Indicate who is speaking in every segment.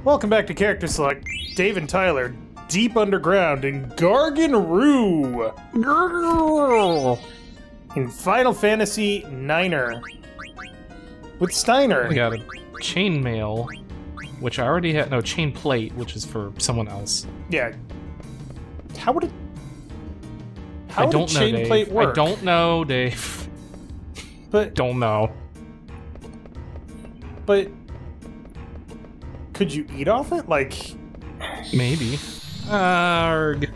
Speaker 1: Welcome back to Character Select. Dave and Tyler, deep underground in Garganroo. In Final Fantasy IXer. With Steiner.
Speaker 2: We got a chainmail, which I already had. No, chain plate, which is for someone else.
Speaker 1: Yeah. How would it...
Speaker 2: I don't know,
Speaker 1: chain plate
Speaker 2: Dave.
Speaker 1: work?
Speaker 2: I don't know, Dave.
Speaker 1: But...
Speaker 2: Don't know.
Speaker 1: But... Could you eat off it? Like...
Speaker 2: Maybe. Arg.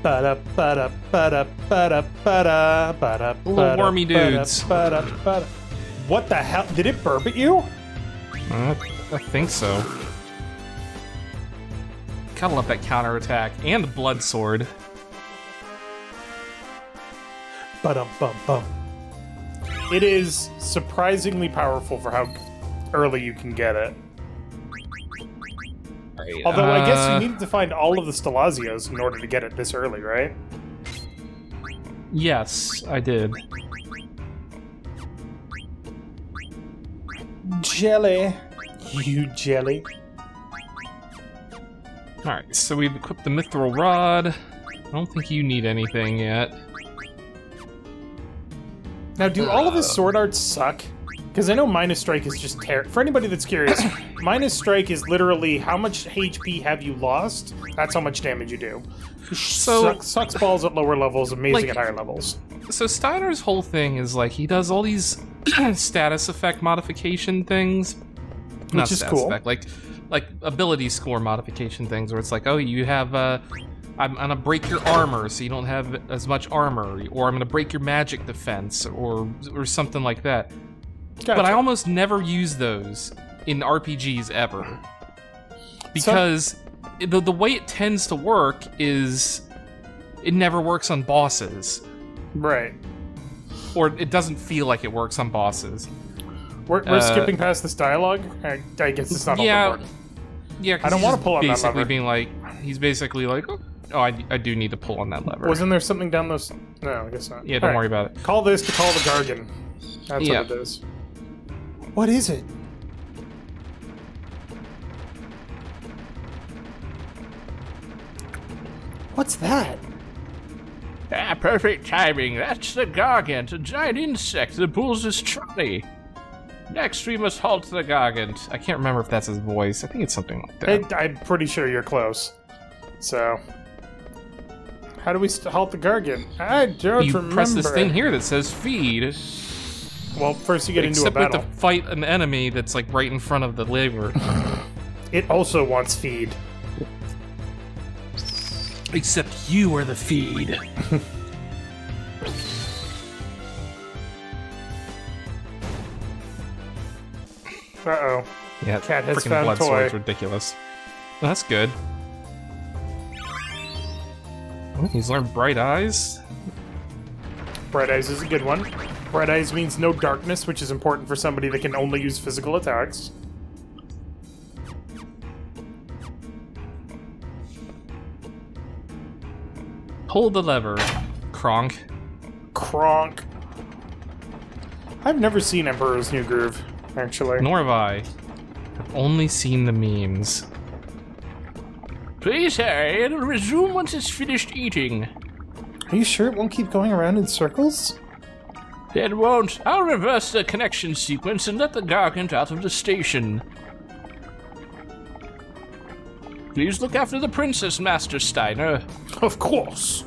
Speaker 2: Little wormy dudes.
Speaker 1: What the hell? Did it burp at you?
Speaker 2: I think so. Gotta love that counterattack and the blood sword.
Speaker 1: It is surprisingly powerful for how early you can get it. Although I guess you needed to find all of the Stalazios in order to get it this early, right?
Speaker 2: Yes, I did.
Speaker 1: Jelly. You jelly.
Speaker 2: Alright, so we've equipped the Mithril Rod. I don't think you need anything yet.
Speaker 1: Now, do all of his sword arts suck? Because I know Minus Strike is just terrible. For anybody that's curious, Minus Strike is literally how much HP have you lost? That's how much damage you do.
Speaker 2: So
Speaker 1: sucks balls at lower levels, amazing at higher levels.
Speaker 2: So Steiner's whole thing is like he does all these status effect modification things.
Speaker 1: Which is cool.
Speaker 2: Like ability score modification things where it's like, oh, you have I'm gonna break your armor so you don't have as much armor, or I'm gonna break your magic defense, or something like that. Gotcha. But I almost never use those in RPGs ever. Because the way it tends to work is it never works on bosses.
Speaker 1: Right.
Speaker 2: Or it doesn't feel like it works on bosses.
Speaker 1: We're skipping past this dialogue? I guess it's not on the board.
Speaker 2: Yeah,
Speaker 1: I don't want to pull on that lever.
Speaker 2: He's basically like, oh, I do need to pull on that lever.
Speaker 1: Wasn't there something down those... No, I guess not.
Speaker 2: Yeah, don't worry about it.
Speaker 1: Call this to call the Gargan. That's what it is. What is it? What's that?
Speaker 2: Ah, perfect timing. That's the Gargant, a giant insect that pulls his trolley. Next, we must halt the Gargant. I can't remember if that's his voice. I think it's something like that.
Speaker 1: I'm pretty sure you're close. So... How do we halt the Gargant? I don't remember.
Speaker 2: You press this thing here that says feed.
Speaker 1: Well, first you get into a battle.
Speaker 2: Except we have to fight an enemy that's like right in front of the lever.
Speaker 1: It also wants feed.
Speaker 2: Except you are the feed.
Speaker 1: Uh-oh.
Speaker 2: Yeah,
Speaker 1: Cat has
Speaker 2: freaking
Speaker 1: found
Speaker 2: blood
Speaker 1: toy.
Speaker 2: sword's ridiculous. Well, that's good. Oh, he's learned Bright Eyes.
Speaker 1: Bright Eyes is a good one. Bright Eyes means no darkness, which is important for somebody that can only use physical attacks.
Speaker 2: Pull the lever, Kronk.
Speaker 1: Kronk. I've never seen Emperor's New Groove, actually.
Speaker 2: Nor have I. I've only seen the memes. Please hurry, it'll resume once it's finished eating.
Speaker 1: Are you sure it won't keep going around in circles?
Speaker 2: It won't. I'll reverse the connection sequence and let the Gargant out of the station. Please look after the princess, Master Steiner.
Speaker 1: Of course.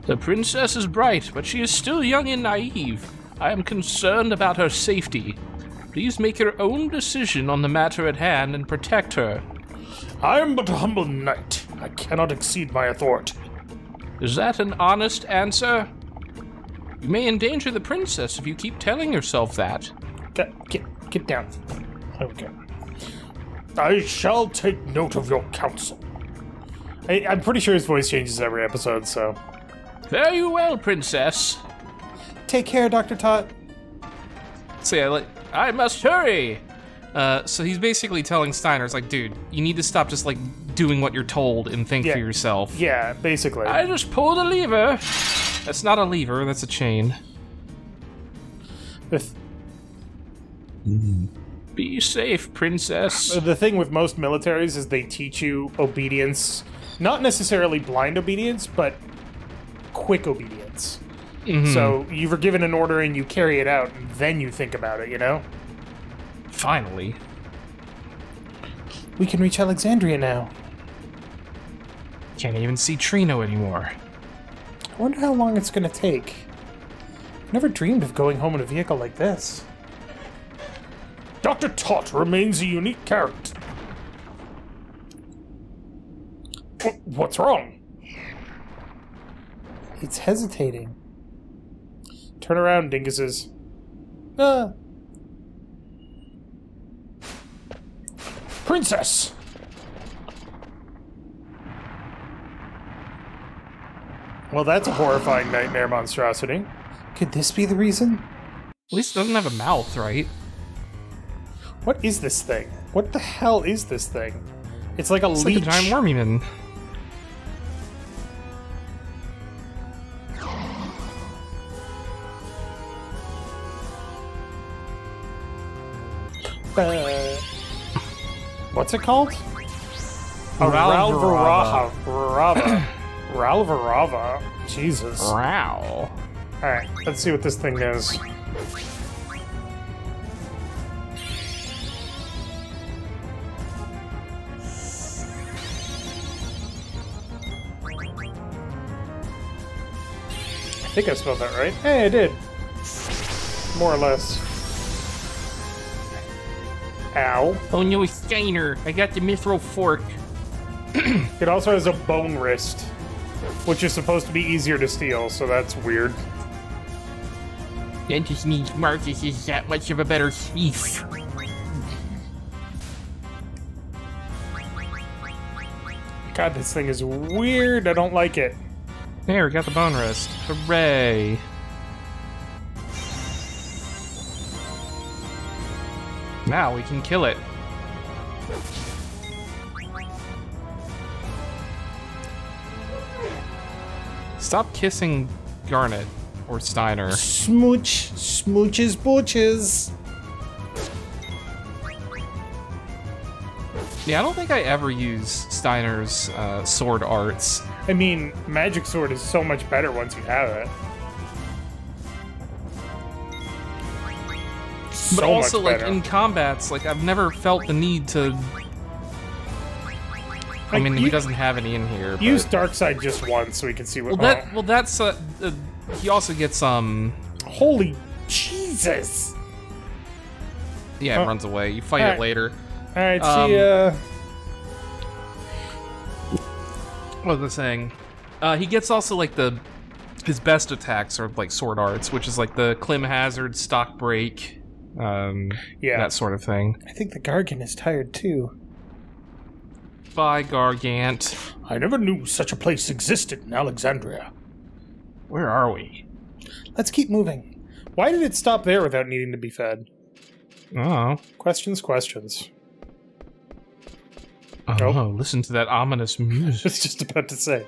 Speaker 2: The princess is bright, but she is still young and naive. I am concerned about her safety. Please make your own decision on the matter at hand and protect her.
Speaker 1: I am but a humble knight. I cannot exceed my authority.
Speaker 2: Is that an honest answer? You may endanger the princess if you keep telling yourself that.
Speaker 1: Get down. Okay. I shall take note of your counsel. I'm pretty sure his voice changes every episode, so...
Speaker 2: Fare you well, princess.
Speaker 1: Take care, Dr. Tot.
Speaker 2: So yeah, I must hurry. So he's basically telling Steiner, it's like, dude, you need to stop just like doing what you're told and think for yourself.
Speaker 1: Yeah, basically.
Speaker 2: I just pulled a lever. That's not a lever, that's a chain. Be safe, princess.
Speaker 1: The thing with most militaries is they teach you obedience, not necessarily blind obedience, but quick obedience.
Speaker 2: Mm-hmm.
Speaker 1: So you were given an order and you carry it out, and then you think about it, you know?
Speaker 2: Finally.
Speaker 1: We can reach Alexandria now.
Speaker 2: Can't even see Trino anymore.
Speaker 1: I wonder how long it's gonna take. Never dreamed of going home in a vehicle like this. Dr. Tot remains a unique character. What's wrong? It's hesitating. Turn around, dinguses. Princess! Well, that's a horrifying nightmare monstrosity. Could this be the reason?
Speaker 2: At least it doesn't have a mouth, right?
Speaker 1: What is this thing? What the hell is this thing? It's like a leech.
Speaker 2: Like a giant wormyman.
Speaker 1: What's it called? A Ralvarava. Ralvarava. Jesus.
Speaker 2: Wow.
Speaker 1: Alright, let's see what this thing does. I think I spelled that right. Hey, I did. More or less. Ow.
Speaker 2: Oh no, Steiner. I got the mithril fork.
Speaker 1: It also has a bone wrist, which is supposed to be easier to steal, so that's weird.
Speaker 2: That just means Marcus is that much of a better thief.
Speaker 1: God, this thing is weird. I don't like it.
Speaker 2: There, we got the bone wrist. Hooray. Now we can kill it. Stop kissing Garnet or Steiner.
Speaker 1: Smooch, smooches, booches.
Speaker 2: Yeah, I don't think I ever use Steiner's sword arts.
Speaker 1: I mean, Magic Sword is so much better once you have it.
Speaker 2: But
Speaker 1: So
Speaker 2: also,
Speaker 1: much
Speaker 2: like,
Speaker 1: better.
Speaker 2: in combats, like, I've never felt the need to... I mean, he doesn't have any in here, but...
Speaker 1: Use Darkside just once so we can see what...
Speaker 2: Well, that's, he also gets,
Speaker 1: Holy Jesus!
Speaker 2: Yeah, it runs away. You fight it later.
Speaker 1: Alright, see ya.
Speaker 2: What was I saying? He gets also, like, his best attacks are, like, sword arts, which is, like, the Clim Hazard, Stock Break,
Speaker 1: yeah,
Speaker 2: that sort of thing.
Speaker 1: I think the Gargant is tired, too.
Speaker 2: Bye, Gargant.
Speaker 1: I never knew such a place existed in Alexandria.
Speaker 2: Where are we?
Speaker 1: Let's keep moving. Why did it stop there without needing to be fed?
Speaker 2: Oh.
Speaker 1: Questions, questions.
Speaker 2: Oh,
Speaker 1: Nope.
Speaker 2: Listen to that ominous music.
Speaker 1: I was just about to say.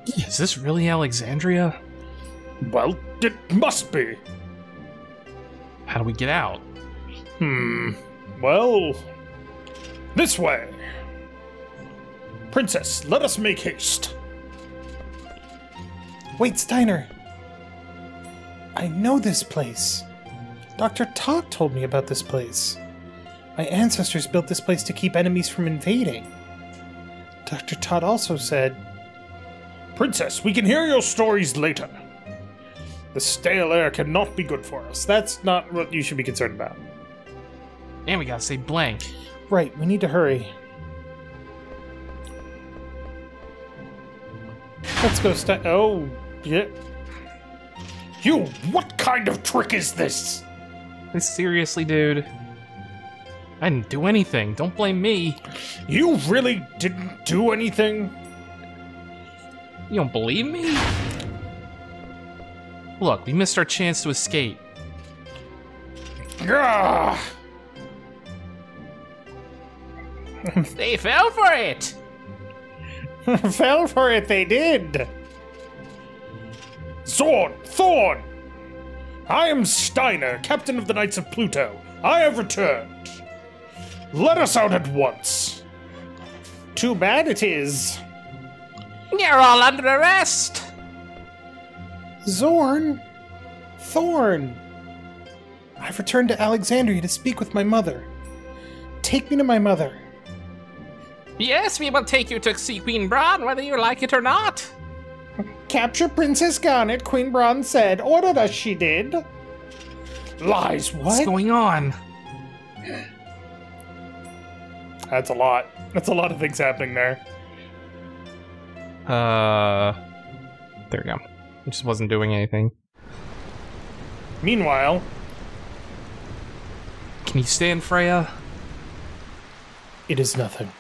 Speaker 2: Is this really Alexandria?
Speaker 1: Well, it must be.
Speaker 2: How do we get out?
Speaker 1: Well, this way. Princess, let us make haste. Wait, Steiner. I know this place. Dr. Tot told me about this place. My ancestors built this place to keep enemies from invading. Dr. Tot also said... Princess, we can hear your stories later. The stale air cannot be good for us. That's not what you should be concerned about.
Speaker 2: And we gotta say blank.
Speaker 1: Right, we need to hurry. Let's go oh, yeah. You, what kind of trick is this?
Speaker 2: Seriously, dude. I didn't do anything. Don't blame me.
Speaker 1: You really didn't do anything?
Speaker 2: You don't believe me? Look, we missed our chance to escape.
Speaker 1: Gah!
Speaker 2: They fell for it!
Speaker 1: Fell for it, they did! Zorn! Thorn! I am Steiner, captain of the Knights of Pluto. I have returned. Let us out at once. Too bad it is.
Speaker 2: You're all under arrest.
Speaker 1: Zorn. Thorn. I've returned to Alexandria to speak with my mother. Take me to my mother.
Speaker 2: Yes, we will take you to see Queen Braun, whether you like it or not.
Speaker 1: Capture Princess Garnet, Queen Braun said. Ordered us, she did. Lies, what?
Speaker 2: What's going on?
Speaker 1: That's a lot. That's a lot of things happening there.
Speaker 2: There we go. It just wasn't doing anything.
Speaker 1: Meanwhile...
Speaker 2: Can you stand, Freya?
Speaker 1: It is nothing.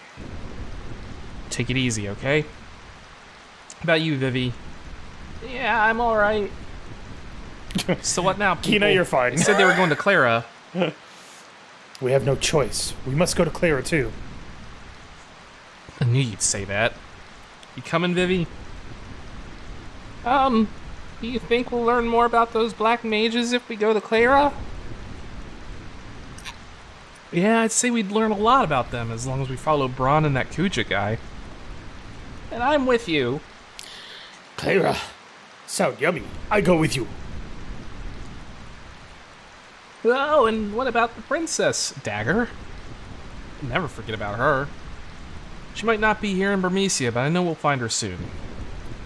Speaker 2: Take it easy, okay? How about you, Vivi? Yeah, I'm alright. So what now, people?
Speaker 1: Kina, you're fine.
Speaker 2: They said they were going to Clara.
Speaker 1: We have no choice. We must go to Clara, too.
Speaker 2: I knew you'd say that. You coming, Vivi? Do you think we'll learn more about those black mages if we go to Clara? Yeah, I'd say we'd learn a lot about them as long as we follow Braun and that Kuja guy. And I'm with you.
Speaker 1: Clara. Sound yummy. I go with you.
Speaker 2: Oh, and what about the princess, Dagger? Never forget about her. She might not be here in Burmecia, but I know we'll find her soon.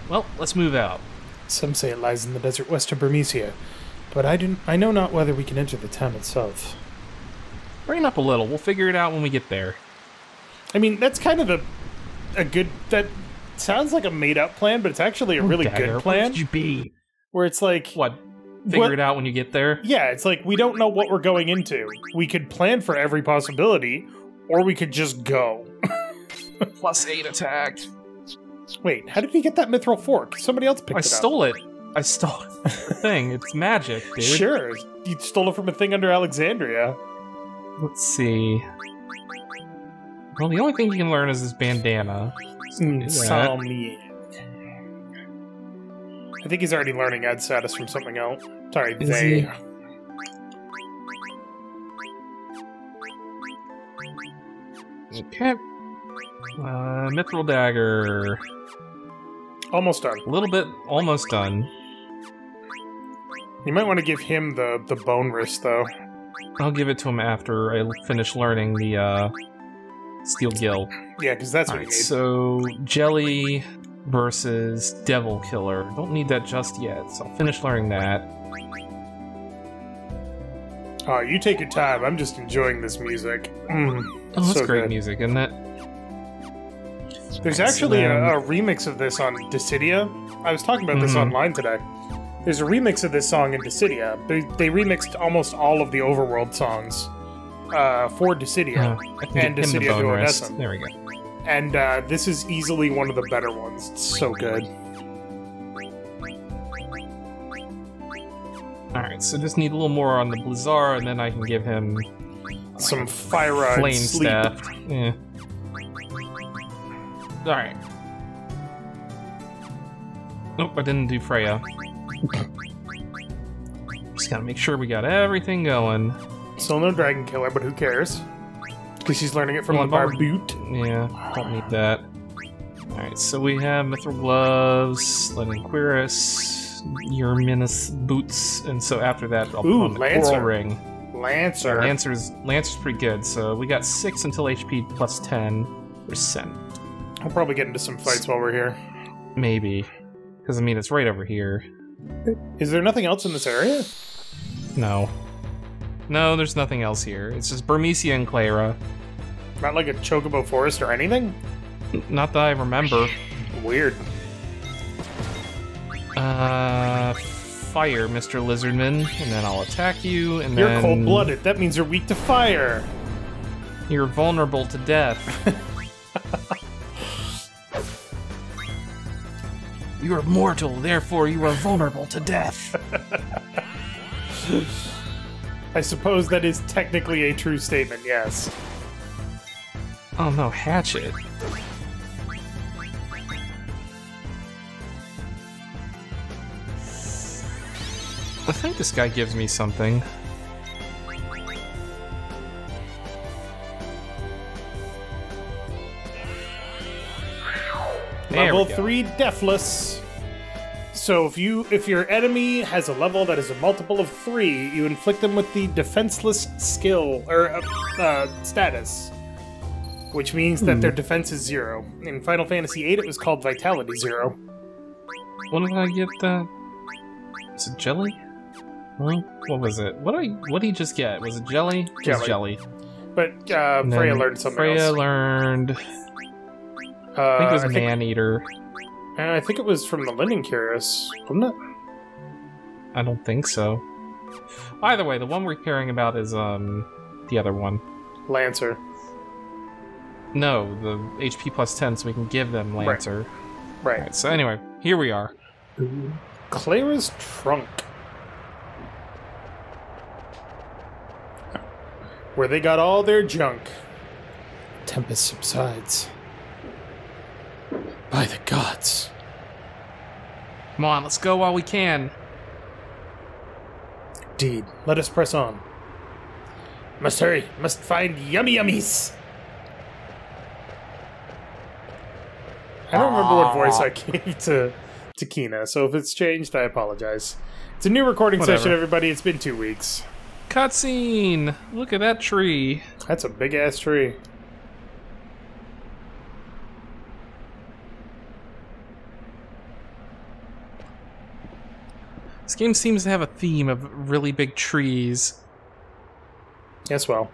Speaker 2: Well, let's move out.
Speaker 1: Some say it lies in the desert west of Burmecia, but I know not whether we can enter the town itself.
Speaker 2: Bring it up a little. We'll figure it out when we get there.
Speaker 1: I mean, that's kind of a good... That sounds like a made-up plan, but it's actually a really
Speaker 2: Dagger,
Speaker 1: good plan.
Speaker 2: Where would you be?
Speaker 1: Where it's like...
Speaker 2: What? Figure it out when you get there?
Speaker 1: Yeah, it's like, we don't know what we're going into. We could plan for every possibility, or we could just go.
Speaker 2: +8 attack.
Speaker 1: Wait, how did we get that mithril fork? Somebody else picked it up.
Speaker 2: I stole it. I stole the thing. It's magic, dude.
Speaker 1: Sure. You stole it from a thing under Alexandria.
Speaker 2: Let's see. Well, the only thing you can learn is this bandana.
Speaker 1: Salmiak. I think he's already learning ad status from something else. Sorry,
Speaker 2: Is
Speaker 1: they.
Speaker 2: he? Okay. Mithril dagger.
Speaker 1: Almost done.
Speaker 2: A little bit, almost done.
Speaker 1: You might want to give him the bone wrist, though.
Speaker 2: I'll give it to him after I finish learning the Steel Gill.
Speaker 1: Yeah, because that's what
Speaker 2: Alright,
Speaker 1: you need.
Speaker 2: so Jelly versus Devil Killer. Don't need that just yet, so I'll finish learning that.
Speaker 1: Oh, you take your time. I'm just enjoying this music.
Speaker 2: Oh, that's
Speaker 1: so
Speaker 2: great
Speaker 1: good.
Speaker 2: music, isn't it?
Speaker 1: There's
Speaker 2: Alright,
Speaker 1: actually
Speaker 2: so then-
Speaker 1: a remix of this on Dissidia. I was talking about this online today. There's a remix of this song in Dissidia. They remixed almost all of the Overworld songs for Dissidia
Speaker 2: I can
Speaker 1: and
Speaker 2: get him the
Speaker 1: Dissidia
Speaker 2: bone wrist.
Speaker 1: Duodecim.
Speaker 2: There we go.
Speaker 1: And this is easily one of the better ones. It's so good.
Speaker 2: Alright, so just need a little more on the Blizzard, and then I can give him
Speaker 1: Some fire rod
Speaker 2: Flame
Speaker 1: sleep.
Speaker 2: Staff. Yeah. Alright. Nope, I didn't do Freya. Just gotta make sure we got everything going.
Speaker 1: Still no Dragon Killer, but who cares? Because she's learning it from
Speaker 2: Well,
Speaker 1: the
Speaker 2: I've already-
Speaker 1: Barboot.
Speaker 2: Yeah, don't need that. Alright, so we have Mithril Gloves, Lenonquirus, Urminus Boots, and so after that I'll put on the
Speaker 1: Lancer.
Speaker 2: Coral Ring.
Speaker 1: Lancer.
Speaker 2: Lancer's pretty good, so we got 6 until HP plus 10%.
Speaker 1: I'll probably get into some fights while we're here.
Speaker 2: Maybe. Because, I mean, it's right over here.
Speaker 1: Is there nothing else in this area?
Speaker 2: No. No, there's nothing else here. It's just Burmecia and Clara.
Speaker 1: Not like a Chocobo Forest or anything?
Speaker 2: Not that I remember.
Speaker 1: Weird.
Speaker 2: Fire, Mr. Lizardman, and then I'll attack you, and
Speaker 1: You're
Speaker 2: then...
Speaker 1: cold-blooded. That means you're weak to fire.
Speaker 2: You're vulnerable to death. You are mortal, therefore you are vulnerable to death.
Speaker 1: I suppose that is technically a true statement, yes.
Speaker 2: Oh no, Hatchet. I think this guy gives me something. There
Speaker 1: Level
Speaker 2: we go.
Speaker 1: 3 Deathless. So if your enemy has a level that is a multiple of 3, you inflict them with the Defenseless skill, or status. Which means that their defense is 0. In Final Fantasy VIII, it was called Vitality 0.
Speaker 2: What did I get that? Was it jelly? Well, what was it? What did he just get? Was it jelly? It was jelly.
Speaker 1: But Freya learned something
Speaker 2: Freya
Speaker 1: else.
Speaker 2: learned... I think it was Man-Eater.
Speaker 1: I think it was from the Linen Curious, wasn't it?
Speaker 2: I don't think so. Either way, the one we're caring about is the other one.
Speaker 1: Lancer.
Speaker 2: No, the HP plus 10, so we can give them Lancer.
Speaker 1: Right.
Speaker 2: Alright, so anyway, here we are.
Speaker 1: Clara's trunk. Where they got all their junk. Tempest subsides. By the gods.
Speaker 2: Come on, let's go while we can.
Speaker 1: Indeed. Let us press on. Must hurry. Must find yummy yummies. I don't remember what voice I gave to Kina, so if it's changed, I apologize. It's a new recording session, everybody. It's been 2 weeks.
Speaker 2: Cutscene! Look at that tree.
Speaker 1: That's a big-ass tree.
Speaker 2: This game seems to have a theme of really big trees.
Speaker 1: Yes, well.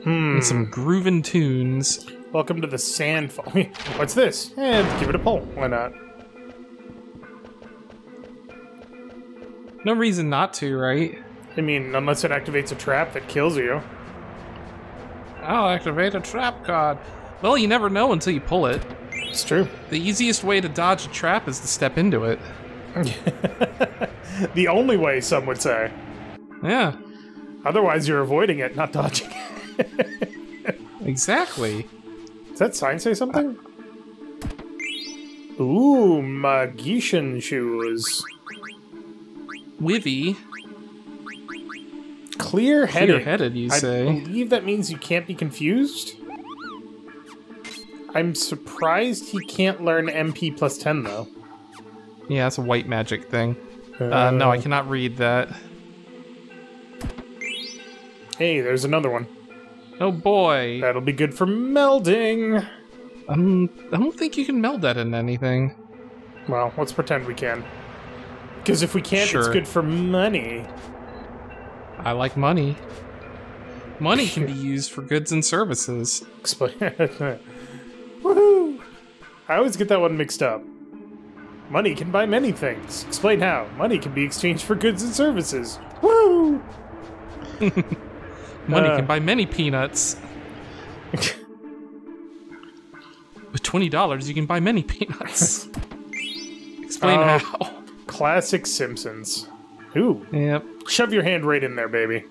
Speaker 2: And some groovin' tunes.
Speaker 1: Welcome to the Sandfall. What's this? Give it a pull. Why not?
Speaker 2: No reason not to, right?
Speaker 1: I mean, unless it activates a trap that kills you.
Speaker 2: I'll activate a trap card. Well, you never know until you pull it.
Speaker 1: It's true.
Speaker 2: The easiest way to dodge a trap is to step into it.
Speaker 1: The only way, some would say.
Speaker 2: Yeah.
Speaker 1: Otherwise, you're avoiding it, not dodging it.
Speaker 2: Exactly.
Speaker 1: Does that sign say something? Ooh, magician shoes.
Speaker 2: Wivy.
Speaker 1: Clear-headed.
Speaker 2: Clear-headed, you say?
Speaker 1: I believe that means you can't be confused. I'm surprised he can't learn MP plus 10, though.
Speaker 2: Yeah, that's a white magic thing. No, I cannot read that.
Speaker 1: Hey, there's another one.
Speaker 2: Oh boy.
Speaker 1: That'll be good for melding.
Speaker 2: I don't think you can meld that into anything.
Speaker 1: Well, let's pretend we can. Because if we can't,
Speaker 2: Sure.
Speaker 1: it's good for money.
Speaker 2: I like money. Money can be used for goods and services.
Speaker 1: Explain. Woohoo! I always get that one mixed up. Money can buy many things. Explain how. Money can be exchanged for goods and services. Woo!
Speaker 2: Money can buy many peanuts. With $20, you can buy many peanuts. Explain how.
Speaker 1: Classic Simpsons. Ooh.
Speaker 2: Yep.
Speaker 1: Shove your hand right in there, baby.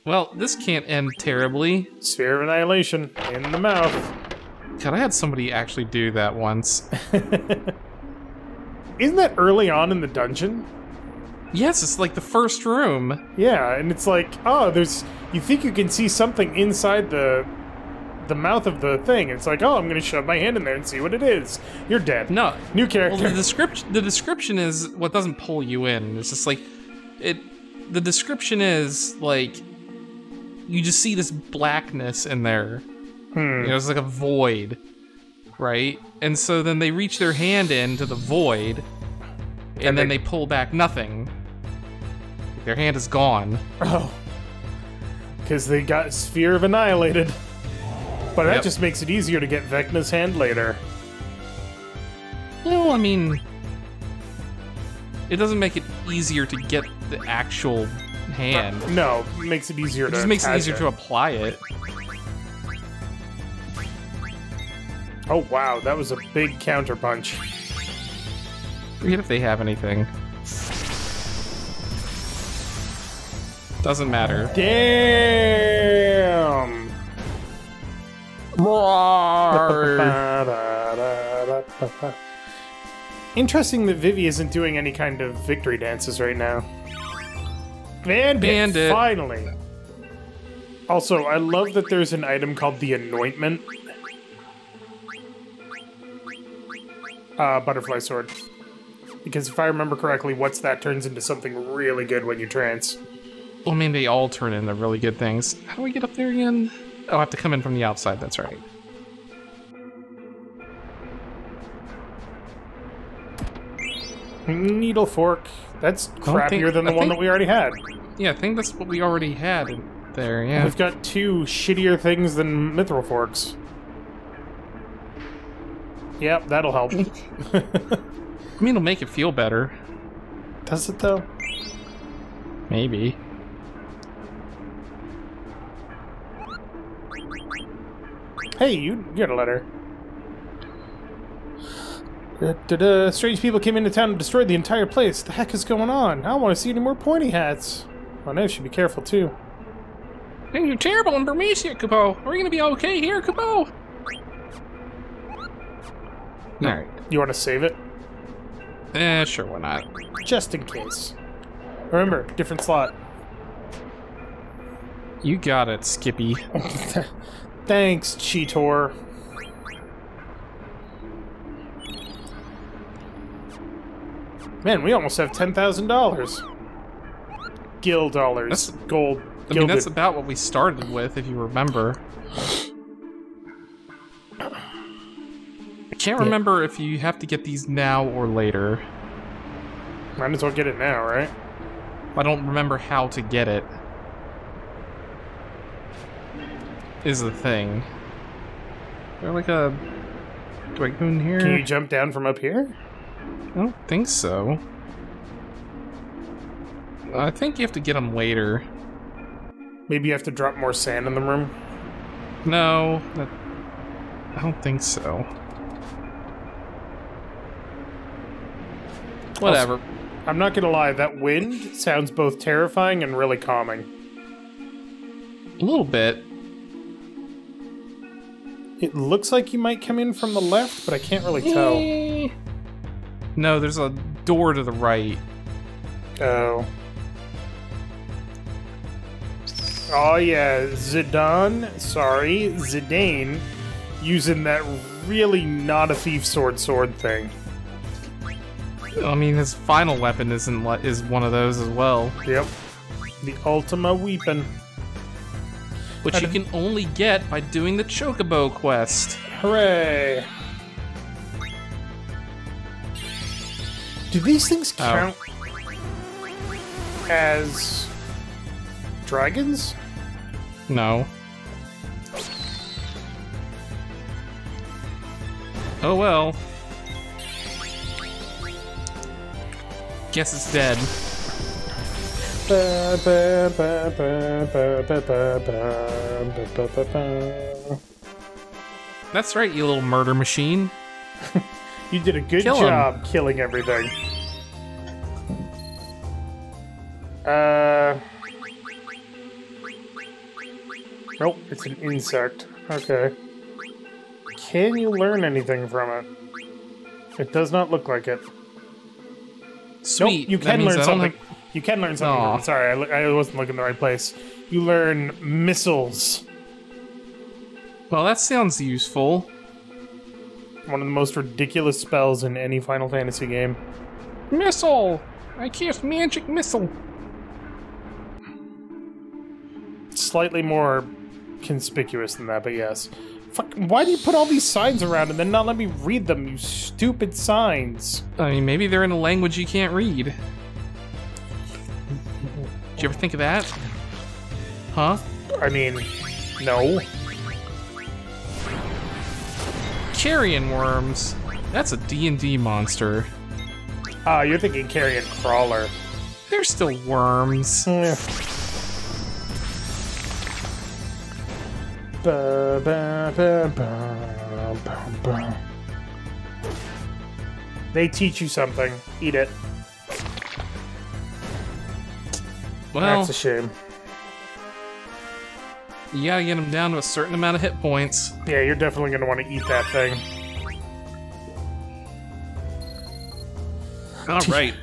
Speaker 2: Well, this can't end terribly.
Speaker 1: Sphere of Annihilation in the mouth.
Speaker 2: God, I had somebody actually do that once.
Speaker 1: Isn't that early on in the dungeon?
Speaker 2: Yes, it's like the first room.
Speaker 1: Yeah, and it's like, oh, there's... You think you can see something inside the mouth of the thing. It's like, oh, I'm gonna shove my hand in there and see what it is. You're dead.
Speaker 2: No.
Speaker 1: New character.
Speaker 2: Well, the description is what doesn't pull you in. It's just like... The description is, like... You just see this blackness in there. You know, it's like a void. Right? And so then they reach their hand into the void... And then they pull back nothing. Their hand is gone.
Speaker 1: Oh. Because they got Sphere of Annihilated. But that
Speaker 2: Yep.
Speaker 1: just makes it easier to get Vecna's hand later.
Speaker 2: Well, I mean... It doesn't make it easier to get the actual hand.
Speaker 1: No, it makes it easier
Speaker 2: It
Speaker 1: to
Speaker 2: just makes it
Speaker 1: attach
Speaker 2: easier to apply it.
Speaker 1: Oh, wow, that was a big counterpunch.
Speaker 2: Forget if they have anything. Doesn't matter.
Speaker 1: Damn! Interesting that Vivi isn't doing any kind of victory dances right now. Bandit, finally! Also, I love that there's an item called the Anointment. Butterfly Sword. Because if I remember correctly, what's that turns into something really good when you trance.
Speaker 2: Well, I mean, they all turn into really good things. How do we get up there again? Oh, I have to come in from the outside, that's right.
Speaker 1: Needle Fork. That's crappier than the one that we already had.
Speaker 2: Yeah, I think that's what we already had in there, yeah.
Speaker 1: We've got 2 shittier things than Mithril Forks. Yep, that'll help.
Speaker 2: I mean, it'll make it feel better.
Speaker 1: Does it, though?
Speaker 2: Maybe.
Speaker 1: Hey, you got a letter. Strange people came into town and destroyed the entire place. What the heck is going on? I don't want to see any more pointy hats. Well, now you should be careful, too.
Speaker 2: Things are terrible in Burmecia, Kupo. Are we going to be okay here, Kupo? Alright.
Speaker 1: You want to save it?
Speaker 2: Sure, why not?
Speaker 1: Just in case. Remember, different slot.
Speaker 2: You got it, Skippy.
Speaker 1: Thanks, Cheetor. Man, we almost have $10,000. Gil dollars.
Speaker 2: That's,
Speaker 1: gold.
Speaker 2: I mean, that's about what we started with, if you remember. I can't remember if you have to get these now or later.
Speaker 1: Might as well get it now, right?
Speaker 2: I don't remember how to get it. Is the thing. Is there like a... Do I go in here?
Speaker 1: Can you jump down from up here?
Speaker 2: I don't think so. I think you have to get them later.
Speaker 1: Maybe you have to drop more sand in the room?
Speaker 2: No, I don't think so. Whatever.
Speaker 1: Also, I'm not gonna lie, that wind sounds both terrifying and really calming.
Speaker 2: A little bit.
Speaker 1: It looks like you might come in from the left, but I can't really tell.
Speaker 2: No, there's a door to the right.
Speaker 1: Oh. Oh yeah, Zidane, using that really not a thief sword thing.
Speaker 2: I mean, his final weapon is one of those as well.
Speaker 1: Yep. The Ultima Weapon.
Speaker 2: Which you can only get by doing the Chocobo quest.
Speaker 1: Hooray! Do these things count as dragons?
Speaker 2: No. Oh well. Guess it's dead. That's right, you little murder machine.
Speaker 1: You did a good job killing everything. Nope, it's an insect. Okay. Can you learn anything from it? It does not look like it.
Speaker 2: Sweet.
Speaker 1: Nope, you can learn something.
Speaker 2: Think...
Speaker 1: You can learn something. Aww. Sorry, I wasn't looking in the right place. You learn missiles.
Speaker 2: Well, that sounds useful.
Speaker 1: One of the most ridiculous spells in any Final Fantasy game.
Speaker 2: Missile! I cast magic missile.
Speaker 1: Slightly more conspicuous than that, but yes. Fuck, why do you put all these signs around and then not let me read them, you stupid signs?
Speaker 2: I mean, maybe they're in a language you can't read. Did you ever think of that? Huh?
Speaker 1: I mean, no.
Speaker 2: Carrion worms. That's a D&D monster.
Speaker 1: You're thinking carrion crawler.
Speaker 2: They're still worms.
Speaker 1: Yeah. They teach you something. Eat it.
Speaker 2: Well,
Speaker 1: that's a shame.
Speaker 2: You gotta get them down to a certain amount of hit points.
Speaker 1: Yeah, you're definitely gonna want to eat that thing.
Speaker 2: All right.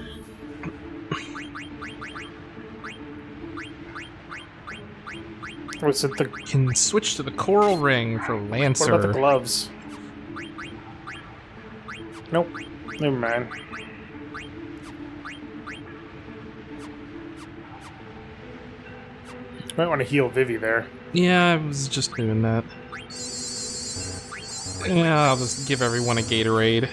Speaker 1: Was it the...
Speaker 2: Can switch to the coral ring for Lancer.
Speaker 1: What about the gloves? Nope. Never mind. Might want to heal Vivi there.
Speaker 2: Yeah, I was just doing that. Yeah, I'll just give everyone a Gatorade.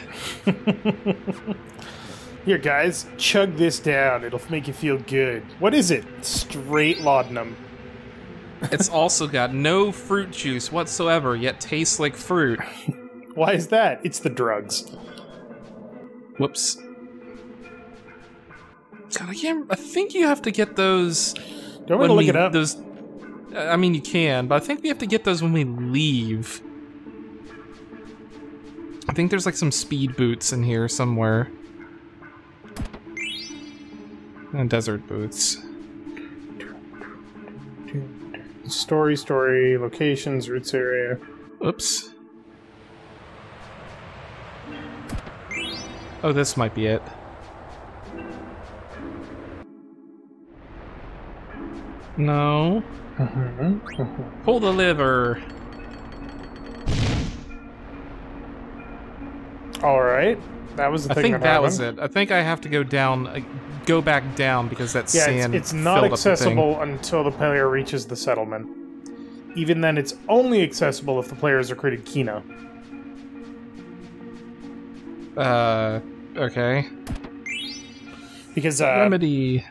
Speaker 1: Here, guys, chug this down. It'll make you feel good. What is it? Straight laudanum.
Speaker 2: It's also got no fruit juice whatsoever, yet tastes like fruit.
Speaker 1: Why is that? It's the drugs.
Speaker 2: Whoops. God, I think you have to get those...
Speaker 1: Don't want to look it up.
Speaker 2: Those, I mean, you can, but I think we have to get those when we leave. I think there's like some speed boots in here somewhere. And desert boots.
Speaker 1: Story, locations, roots area.
Speaker 2: Oops. Oh, this might be it. No. Pull the lever.
Speaker 1: All right, that was the thing.
Speaker 2: I think that was it. I think I have to go down, go back down because that sand.
Speaker 1: It's not accessible until the player reaches the settlement. Even then, it's only accessible if the players recruited Kina.
Speaker 2: Okay.
Speaker 1: Because
Speaker 2: remedy.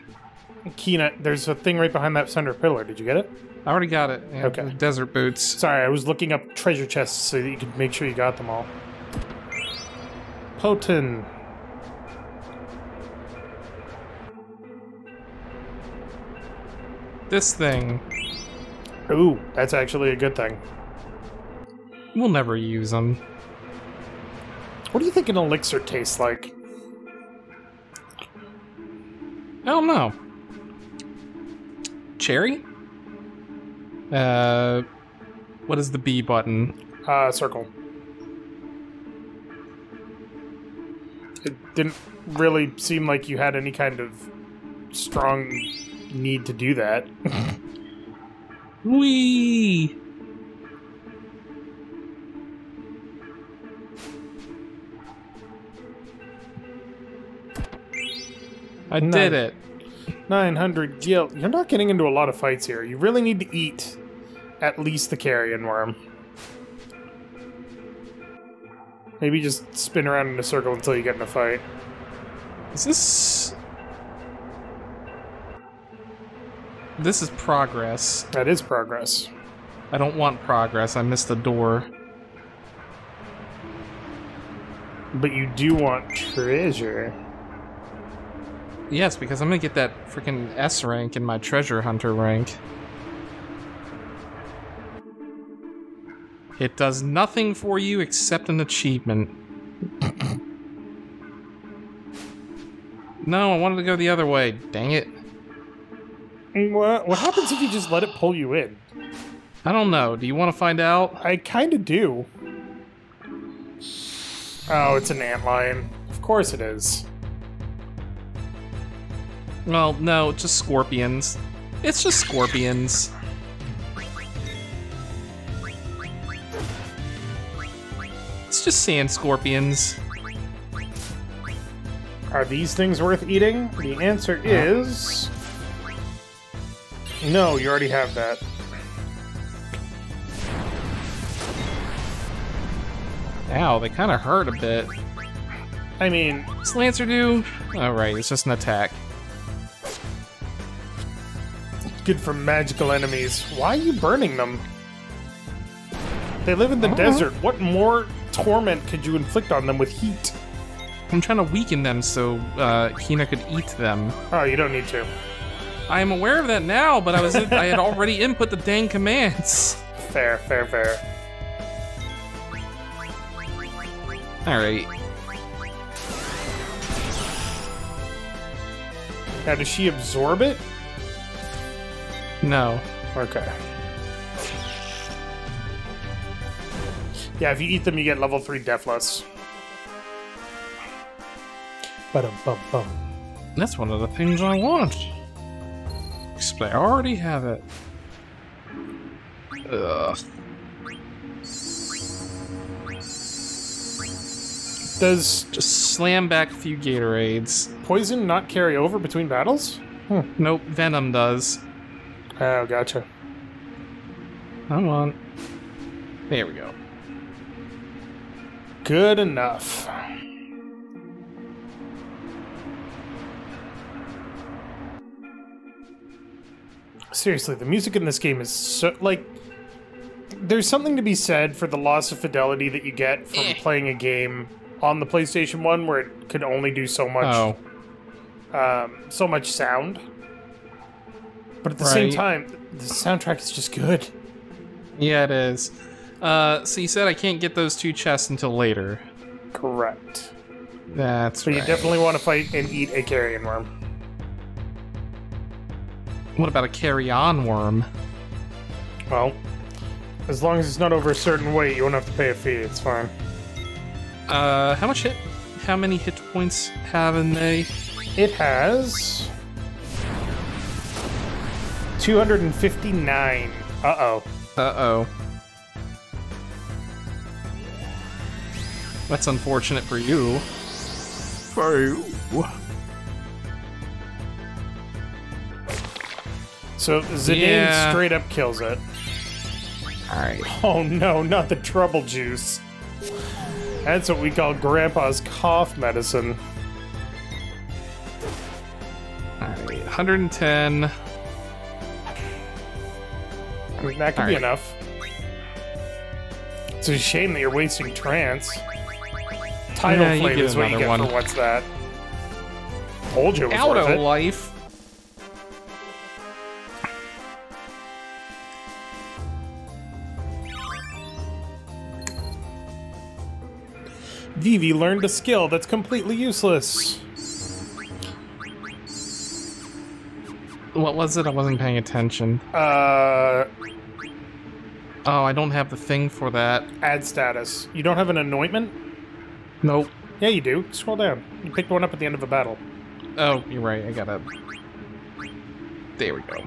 Speaker 1: Kina, there's a thing right behind that center pillar. Did you get it?
Speaker 2: I already got it. Yeah,
Speaker 1: okay.
Speaker 2: Desert boots.
Speaker 1: Sorry, I was looking up treasure chests so that you could make sure you got them all. Poten.
Speaker 2: This thing.
Speaker 1: Ooh, that's actually a good thing.
Speaker 2: We'll never use them.
Speaker 1: What do you think an elixir tastes like?
Speaker 2: I don't know. Cherry? What is the B button?
Speaker 1: Circle. It didn't really seem like you had any kind of strong need to do that.
Speaker 2: Whee! I did it.
Speaker 1: 900 gil. You're not getting into a lot of fights here. You really need to eat at least the carrion worm. Maybe just spin around in a circle until you get in a fight.
Speaker 2: Is this... This is progress.
Speaker 1: That is progress.
Speaker 2: I don't want progress. I missed the door.
Speaker 1: But you do want treasure.
Speaker 2: Yes, because I'm gonna get that freaking S rank in my treasure hunter rank. It does nothing for you except an achievement. No, I wanted to go the other way. Dang it.
Speaker 1: What happens if you just let it pull you in?
Speaker 2: I don't know. Do you want to find out?
Speaker 1: I kind of do. Oh, it's an antlion. Of course it is.
Speaker 2: Well, no, just scorpions. It's just scorpions. It's just sand scorpions.
Speaker 1: Are these things worth eating? The answer is... No, you already have that.
Speaker 2: Ow, they kind of hurt a bit.
Speaker 1: I mean...
Speaker 2: What's Lancer do? Oh, right, it's just an attack.
Speaker 1: Good for magical enemies. Why are you burning them? They live in the desert. What more torment could you inflict on them with heat?
Speaker 2: I'm trying to weaken them so Hina could eat them.
Speaker 1: Oh, you don't need to.
Speaker 2: I am aware of that now, but I had already input the dang commands.
Speaker 1: Fair, fair, fair.
Speaker 2: Alright.
Speaker 1: Now, does she absorb it?
Speaker 2: No.
Speaker 1: Okay. Yeah, if you eat them, you get level 3 Deathless. Ba-dum-bum-bum.
Speaker 2: That's one of the things I want. Except I already have it. Ugh.
Speaker 1: Does
Speaker 2: Just slam back a few Gatorades.
Speaker 1: poison not carry over between battles?
Speaker 2: Nope, Venom does.
Speaker 1: Oh, gotcha.
Speaker 2: Come on. There we go.
Speaker 1: Good enough. Seriously, the music in this game is so, like, there's something to be said for the loss of fidelity that you get from playing a game on the PlayStation 1 where it could only do so much, so much sound. But at the same time, the soundtrack is just good.
Speaker 2: Yeah, it is. So you said I can't get those 2 chests until later.
Speaker 1: Correct.
Speaker 2: That's
Speaker 1: So
Speaker 2: right.
Speaker 1: you definitely want to fight and eat a carrion worm.
Speaker 2: What about a carry-on worm?
Speaker 1: Well, as long as it's not over a certain weight, you won't have to pay a fee. It's fine.
Speaker 2: How many hit points haven't they?
Speaker 1: It has 259. Uh-oh.
Speaker 2: Uh-oh. That's unfortunate for you. For you.
Speaker 1: So Zidane
Speaker 2: Yeah.
Speaker 1: straight up kills it.
Speaker 2: Alright.
Speaker 1: Oh no, not the trouble juice. That's what we call Grandpa's cough medicine.
Speaker 2: Alright, 110.
Speaker 1: I mean, that could be enough. It's a shame that you're wasting trance. Tidal
Speaker 2: Yeah, you
Speaker 1: flame
Speaker 2: get
Speaker 1: is what you
Speaker 2: another
Speaker 1: get
Speaker 2: one.
Speaker 1: for what's that? Told you it was
Speaker 2: Out
Speaker 1: worth
Speaker 2: of
Speaker 1: it.
Speaker 2: life.
Speaker 1: Vivi learned a skill that's completely useless.
Speaker 2: What was it? I wasn't paying attention.
Speaker 1: Oh,
Speaker 2: I don't have the thing for that.
Speaker 1: add status. You don't have an anointment?
Speaker 2: Nope.
Speaker 1: Yeah, you do. Scroll down. You picked one up at the end of a battle.
Speaker 2: Oh, you're right. I gotta... There we go.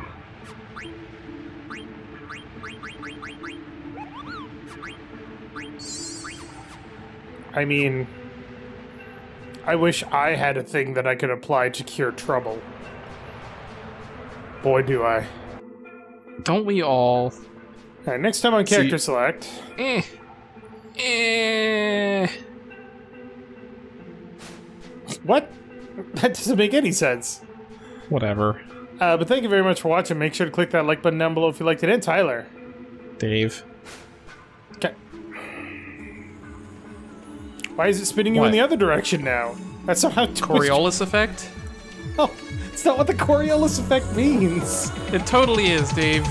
Speaker 1: I mean, I wish I had a thing that I could apply to cure trouble. Boy, do I.
Speaker 2: Don't we all?
Speaker 1: Alright, next time on Character Select. What? That doesn't make any sense.
Speaker 2: Whatever.
Speaker 1: But thank you very much for watching. Make sure to click that like button down below if you liked it. And Tyler.
Speaker 2: Dave.
Speaker 1: Okay. Why is it spinning you in
Speaker 2: What?
Speaker 1: the other direction now? That's not how
Speaker 2: Coriolis effect?
Speaker 1: Oh, it's not what the Coriolis effect means.
Speaker 2: It totally is, Dave.